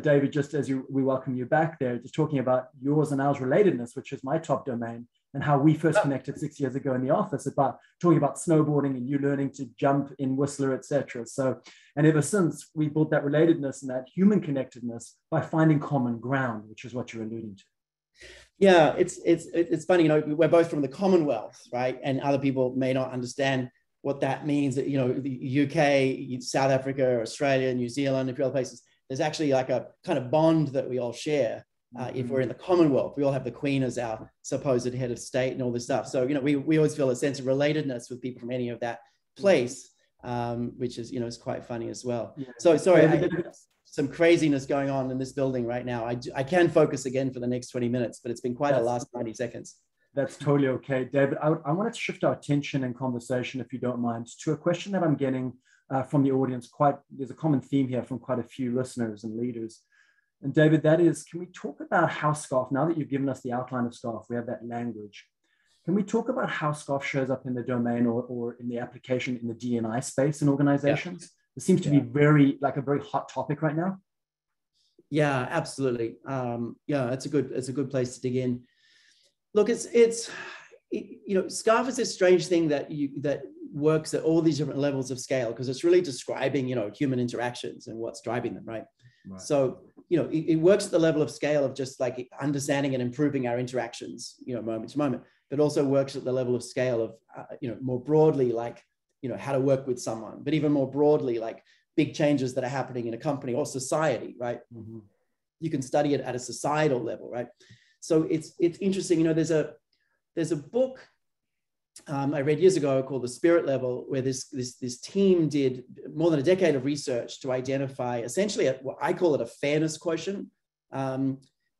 David, just as we welcome you back there, just talking about yours and ours relatedness, which is my top domain, and how we first connected 6 years ago in the office, about talking about snowboarding and you learning to jump in Whistler, etc. So, and ever since, we built that relatedness and that human connectedness by finding common ground, which is what you're alluding to. Yeah, it's funny, you know, we're both from the Commonwealth, right? And other people may not understand what that means. You know, the UK, South Africa, Australia, New Zealand, a few other places, there's actually like a kind of bond that we all share. If we're in the Commonwealth, we all have the Queen as our supposed head of state and all this stuff. So, you know, we always feel a sense of relatedness with people from any of that place, which is, you know, is quite funny as well. Yeah. So sorry, some craziness going on in this building right now. I can focus again for the next 20 minutes, but it's been quite a last 90 seconds. That's totally okay. David, I wanted to shift our attention and conversation, if you don't mind, to a question that I'm getting from the audience. There's a common theme here from quite a few listeners and leaders. And David, that is, can we talk about how SCARF, now that you've given us the outline of SCARF, we have that language. Can we talk about how SCARF shows up in the domain or in the application in the D&I space in organizations? Yeah. It seems to be a very hot topic right now. Yeah, absolutely. Yeah, it's a good place to dig in. Look, you know, SCARF is this strange thing that works at all these different levels of scale, because it's really describing, you know, human interactions and what's driving them, right? So, you know, it works at the level of scale of just like understanding and improving our interactions, you know, moment to moment, but also works at the level of scale of, you know, more broadly, like, you know, how to work with someone, but even more broadly, like big changes that are happening in a company or society, right? Mm-hmm. You can study it at a societal level, right? So it's interesting, you know, there's a book I read years ago called The Spirit Level, where this team did more than a decade of research to identify essentially what I call it a fairness quotient.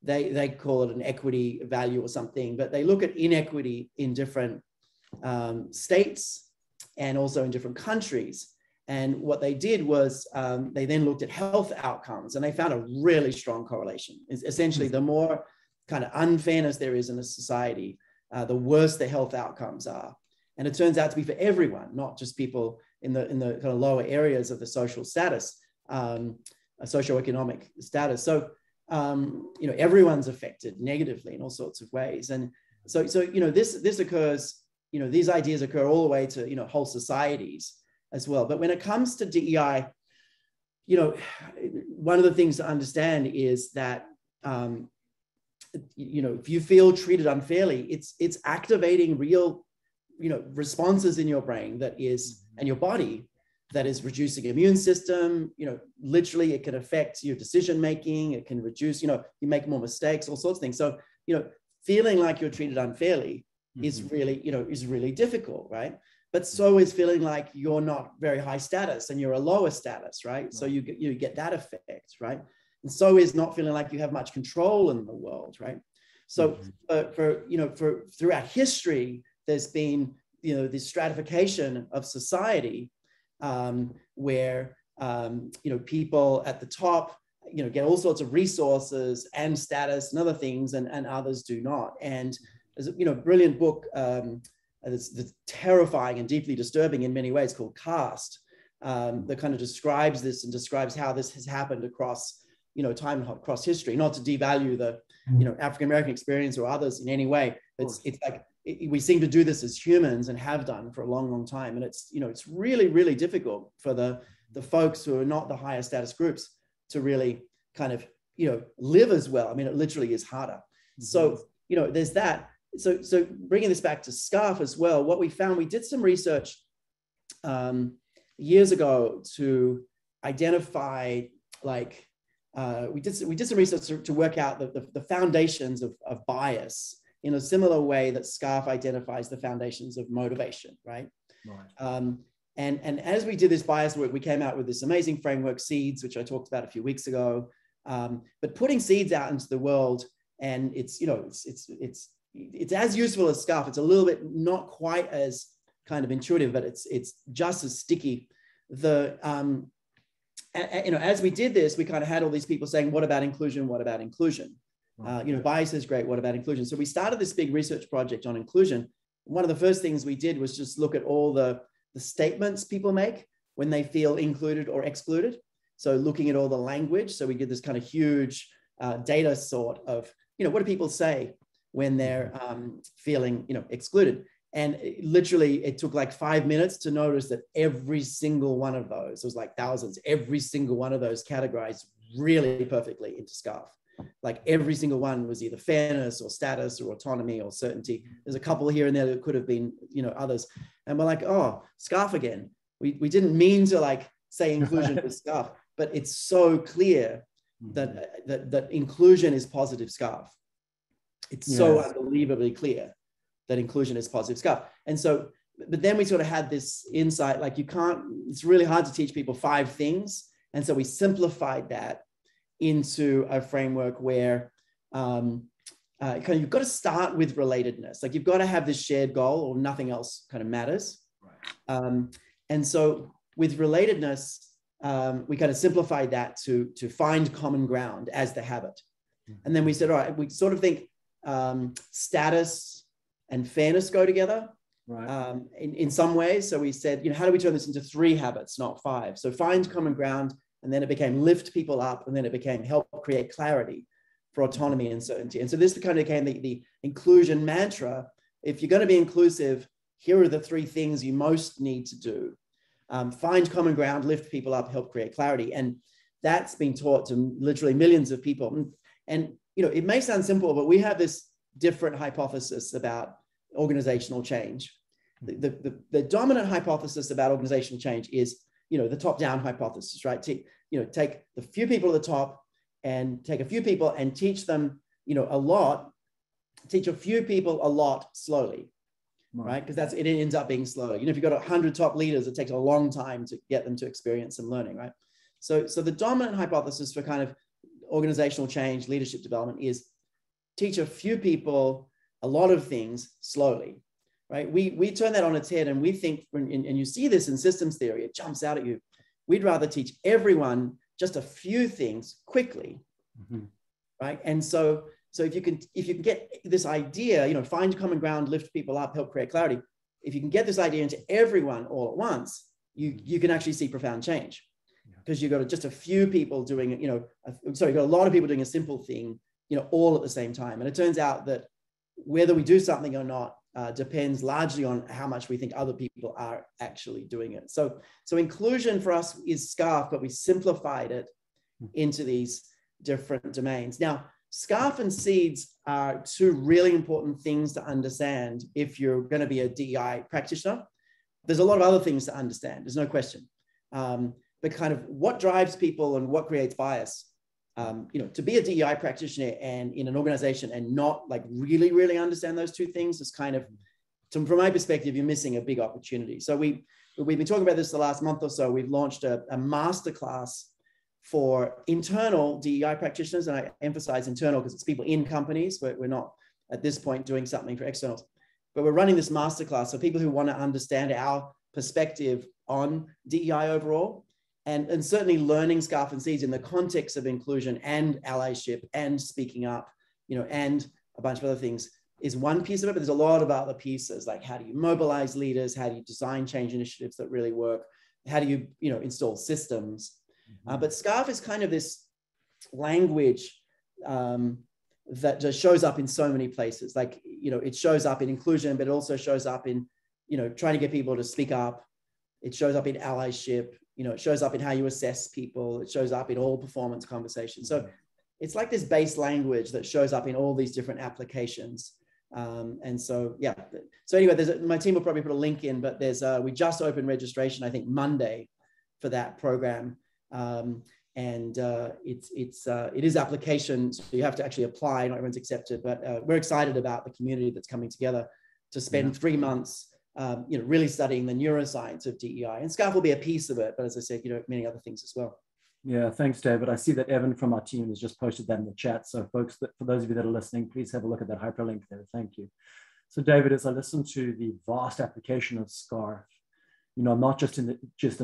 They call it an equity value or something, but they look at inequity in different states and also in different countries. And what they did was they then looked at health outcomes, and they found a really strong correlation. It's essentially, the more kind of unfairness there is in a society, the worse the health outcomes are. And it turns out to be for everyone, not just people in the kind of lower areas of the social status, socioeconomic status. So, you know, everyone's affected negatively in all sorts of ways. And so you know, this occurs, you know, these ideas occur all the way to, you know, whole societies as well. But when it comes to DEI, you know, one of the things to understand is that, you know, if you feel treated unfairly, it's activating real, you know, responses in your brain that is, and your body, that is reducing immune system. You know, literally it can affect your decision making. It can reduce, you know, you make more mistakes, all sorts of things. So, you know, feeling like you're treated unfairly is really, you know, is really difficult, right? But so is feeling like you're not very high status and you're a lower status, right? So you get that effect, right? And so is not feeling like you have much control in the world, right? So throughout history, there's been, you know, this stratification of society where, you know, people at the top, you know, get all sorts of resources and status and other things, and others do not. And there's a, you know, brilliant book that's terrifying and deeply disturbing in many ways called Caste, that kind of describes this and describes how this has happened across, you know, time, across history, not to devalue the, you know, African-American experience or others in any way. It's like, we seem to do this as humans and have done for a long, long time. And it's, you know, it's really, really difficult for the folks who are not the higher status groups to really kind of, you know, live as well. I mean, it literally is harder. Mm-hmm. So, you know, there's that. So bringing this back to SCARF as well, what we found, we did some research years ago to identify, like, we did some research to work out the foundations of bias in a similar way that SCARF identifies the foundations of motivation, right? Right. And as we did this bias work, we came out with this amazing framework, SEEDS, which I talked about a few weeks ago. But putting SEEDS out into the world, and it's, you know, it's as useful as SCARF. It's a little bit not quite as kind of intuitive, but it's just as sticky. You know, as we did this, we kind of had all these people saying, what about inclusion? What about inclusion? You know, bias is great. What about inclusion? So we started this big research project on inclusion. One of the first things we did was just look at all the statements people make when they feel included or excluded. So looking at all the language. So we did this kind of huge data sort of, you know, what do people say when they're feeling, you know, excluded? And literally it took like 5 minutes to notice that every single one of those, it was like thousands, every single one of those categorized really perfectly into SCARF. Like every single one was either fairness or status or autonomy or certainty. There's a couple here and there that could have been, you know, others. And we're like, oh, SCARF again. We didn't mean to like say inclusion with SCARF, but it's so clear that inclusion is positive SCARF. It's so unbelievably clear that inclusion is positive SCARF. And so, but then we sort of had this insight, like it's really hard to teach people 5 things. And so we simplified that into a framework where you've got to start with relatedness. Like you've got to have this shared goal or nothing else kind of matters. Right. And so with relatedness, we kind of simplified that to find common ground as the habit. And then we said, all right, we sort of think status and fairness go together. Right. In some ways. So we said, you know, how do we turn this into 3 habits, not 5? So find common ground. And then it became lift people up, and then it became help create clarity for autonomy and certainty. And so this kind of became the inclusion mantra. If you're going to be inclusive, here are the 3 things you most need to do. Find common ground, lift people up, help create clarity. And that's been taught to literally millions of people. And you know, it may sound simple, but we have this different hypothesis about organizational change. The dominant hypothesis about organizational change is, you know, the top-down hypothesis, right? Take the few people at the top and take a few people and teach them, you know, teach a few people a lot slowly, right? Because it ends up being slow. You know, if you've got 100 top leaders, it takes a long time to get them to experience some learning, right? So the dominant hypothesis for kind of organizational change, leadership development is teach a few people a lot of things slowly. Right? We turn that on its head, and we think, and you see this in systems theory, it jumps out at you. We'd rather teach everyone just a few things quickly, right? And so if you can get this idea, you know, find common ground, lift people up, help create clarity. If you can get this idea into everyone all at once, you can actually see profound change, because you've got just a few people doing, you know, you've got a lot of people doing a simple thing, you know, all at the same time. And it turns out that whether we do something or not depends largely on how much we think other people are actually doing it. So inclusion for us is SCARF, but we simplified it into these different domains. Now, SCARF and SEEDS are 2 really important things to understand if you're going to be a DEI practitioner. There's a lot of other things to understand, there's no question. But kind of what drives people and what creates bias. You know, to be a DEI practitioner and in an organization and not like really understand those 2 things is kind of, from my perspective, you're missing a big opportunity. So we've been talking about this the last month or so. We've launched a masterclass for internal DEI practitioners, and I emphasize internal because it's people in companies. We're not at this point doing something for externals, but we're running this masterclass so people who want to understand our perspective on DEI overall. And certainly learning SCARF and SEEDS in the context of inclusion and allyship and speaking up, you know, and a bunch of other things is one piece of it, but there's a lot of other pieces, like how do you mobilize leaders? How do you design change initiatives that really work? How do you, you know, install systems? But SCARF is kind of this language that just shows up in so many places. Like, you know, it shows up in inclusion, but it also shows up in, you know, trying to get people to speak up. It shows up in allyship. You know, it shows up in how you assess people. It shows up in all performance conversations. So it's like this base language that shows up in all these different applications. And so, yeah. So anyway, my team will probably put a link in, but we just opened registration, I think Monday, for that program. And it is application, so you have to actually apply. Not everyone's accepted, but we're excited about the community that's coming together to spend 3 months, really studying the neuroscience of DEI. And SCARF will be a piece of it, but as I said, many other things as well. Yeah, thanks, David. I see that Evan from our team has just posted that in the chat. So folks, for those of you that are listening, please have a look at that hyperlink there. Thank you. So David, as I listen to the vast application of SCARF, not just in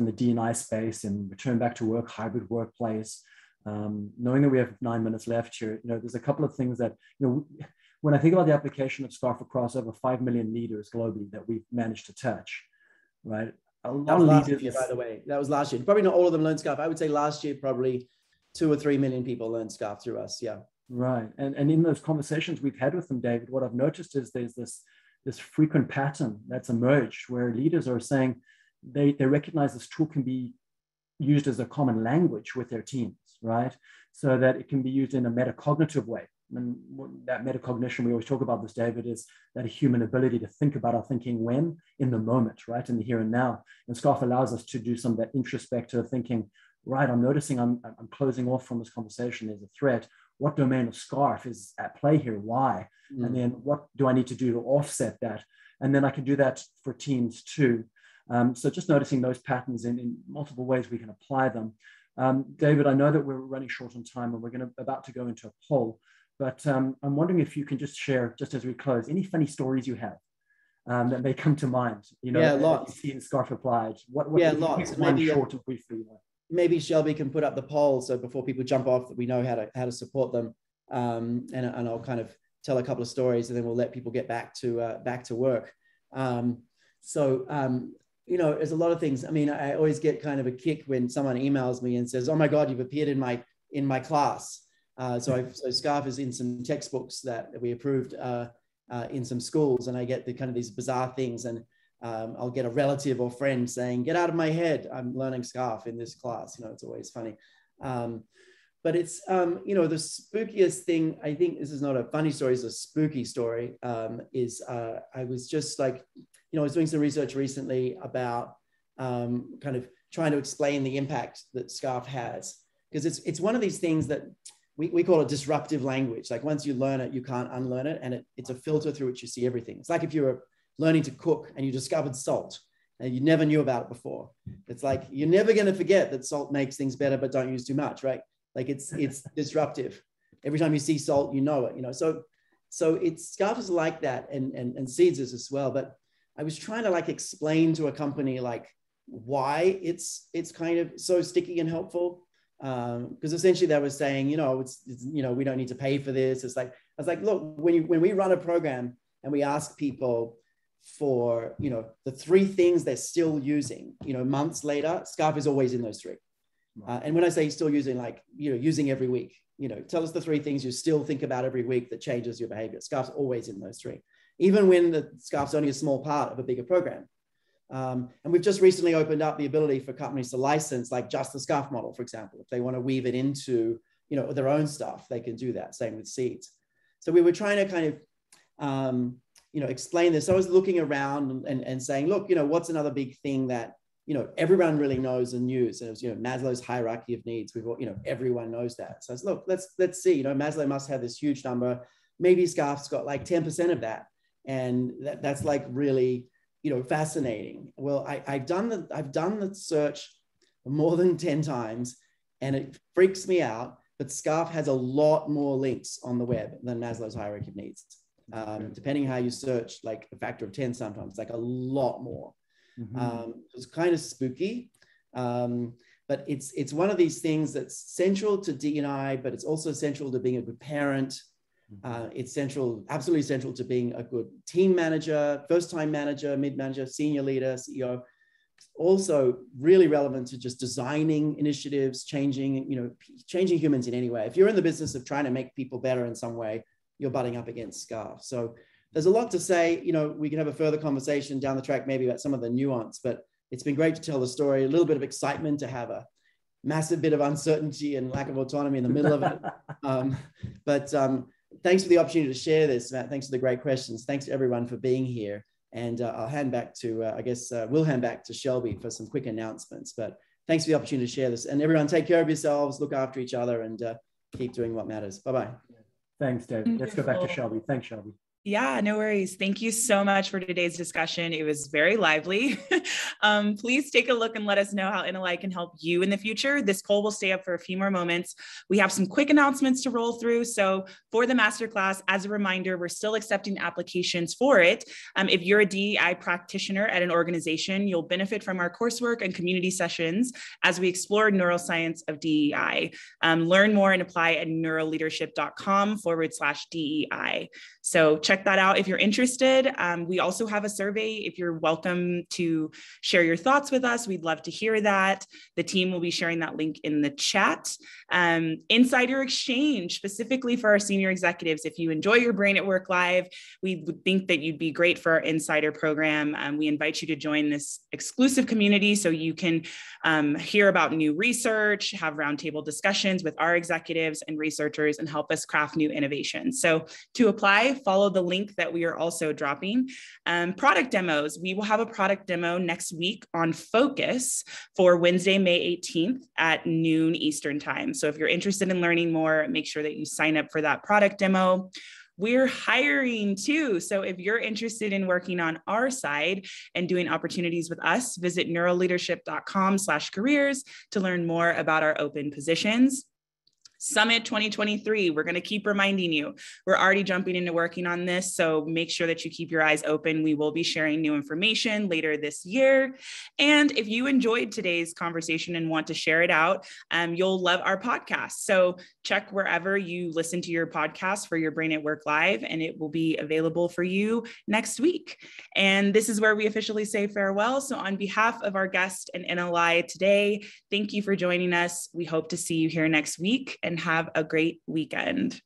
the D&I space and return back to work, hybrid workplace, knowing that we have 9 minutes left here, there's a couple of things that, when I think about the application of SCARF across over 5 million leaders globally that we've managed to touch, right? A lot of leaders. Year, by the way, that was last year. Probably not all of them learned SCARF. I would say last year, probably 2 or 3 million people learned SCARF through us. Yeah. Right. And in those conversations we've had with them, David, what I've noticed is there's this frequent pattern that's emerged where leaders are saying they recognize this tool can be used as a common language with their teams, right? So that it can be used in a metacognitive way. And that metacognition, we always talk about this, David, is that a human ability to think about our thinking when, in the moment, right? In the here and now. And SCARF allows us to do some of that introspective thinking, right? I'm noticing I'm closing off from this conversation. There's a threat. What domain of SCARF is at play here? Why? And then what do I need to do to offset that? And then I can do that for teams too. So just noticing those patterns in multiple ways we can apply them. David, I know that we're running short on time and we're about to go into a poll, but I'm wondering if you can just share, just as we close, any funny stories you have that may come to mind. Lots. You see in SCARF applied. What lots. Maybe short and brief for you. Maybe Shelby can put up the poll so before people jump off that we know how to support them. And I'll kind of tell a couple of stories and then we'll let people get back to work. There's a lot of things. I mean, I always get kind of a kick when someone emails me and says, "Oh my God, you've appeared in my class." So SCARF is in some textbooks that we approved in some schools, and I get these bizarre things, and I'll get a relative or friend saying, "Get out of my head, I'm learning SCARF in this class." It's always funny. But it's, the spookiest thing, I think this is not a funny story, it's a spooky story, I was just I was doing some research recently about kind of trying to explain the impact that SCARF has, because it's one of these things that we call it disruptive language. Like once you learn it, you can't unlearn it. And it's a filter through which you see everything. It's like if you were learning to cook and you discovered salt and you never knew about it before. It's like, you're never going to forget that salt makes things better, but don't use too much, right? Like it's disruptive. Every time you see salt, you know it, So SCARF is like that, and Seeds is as well. But I was trying to explain to a company why it's kind of so sticky and helpful. Because essentially they were saying, it's we don't need to pay for this. It's like, I was like, look, when we run a program and we ask people for, the 3 things they're still using, months later, SCARF is always in those 3. And when I say still using, using every week, tell us the 3 things you still think about every week that changes your behavior. SCARF's always in those 3, even when the SCARF's only a small part of a bigger program. And we've just recently opened up the ability for companies to license just the SCARF model, for example. If they want to weave it into, their own stuff, they can do that. Same with Seeds. So we were trying to kind of, explain this. So I was looking around and saying, look, what's another big thing that, everyone really knows and uses. And it was, Maslow's hierarchy of needs. We've all, everyone knows that. So I said, look, let's see, Maslow must have this huge number. Maybe SCARF's got 10% of that. And that's really, fascinating. Well, I've done the search more than 10 times and it freaks me out, but SCARF has a lot more links on the web than Maslow's hierarchy of needs. Depending how you search, a factor of 10 sometimes, a lot more. It's kind of spooky, but it's one of these things that's central to D&I, but it's also central to being a good parent. It's absolutely central to being a good team manager, first-time manager, mid-manager, senior leader, CEO. Also really relevant to just designing initiatives, changing humans in any way. If you're in the business of trying to make people better in some way, you're butting up against SCARF. So there's a lot to say. We can have a further conversation down the track, maybe about some of the nuance, but it's been great to tell the story, a little bit of excitement, to have a massive bit of uncertainty and lack of autonomy in the middle of it. Thanks for the opportunity to share this, Matt. Thanks for the great questions. Thanks to everyone for being here. And I'll hand back to, we'll hand back to Shelby for some quick announcements. But thanks for the opportunity to share this. And everyone, take care of yourselves, look after each other, and keep doing what matters. Bye-bye. Thanks, David. Let's go back to Shelby. Thanks, Shelby. Yeah, no worries. Thank you so much for today's discussion. It was very lively. Please take a look and let us know how NLI can help you in the future. This poll will stay up for a few more moments. We have some quick announcements to roll through. So for the masterclass, as a reminder, we're still accepting applications for it. If you're a DEI practitioner at an organization, you'll benefit from our coursework and community sessions as we explore neuroscience of DEI. Learn more and apply at neuroleadership.com/DEI. So check that out if you're interested. We also have a survey. If you're welcome to share your thoughts with us, we'd love to hear that. The team will be sharing that link in the chat. Insider exchange, specifically for our senior executives. If you enjoy your Brain at Work Live, we would think that you'd be great for our insider program. We invite you to join this exclusive community so you can hear about new research, have roundtable discussions with our executives and researchers, and help us craft new innovations. So to apply, follow the link that we are also dropping. Product demos. We will have a product demo next week on Focus for Wednesday, May 18th at noon Eastern time. So if you're interested in learning more, make sure that you sign up for that product demo. We're hiring too. So if you're interested in working on our side and doing opportunities with us, visit neuroleadership.com/careers to learn more about our open positions. Summit 2023, we're going to keep reminding you, we're already jumping into working on this, so make sure that you keep your eyes open. We will be sharing new information later this year. And if you enjoyed today's conversation and want to share it out, you'll love our podcast. So check wherever you listen to your podcast for your Brain at Work Live, and it will be available for you next week. And this is where we officially say farewell. So on behalf of our guest and NLI today, thank you for joining us. We hope to see you here next week, and have a great weekend.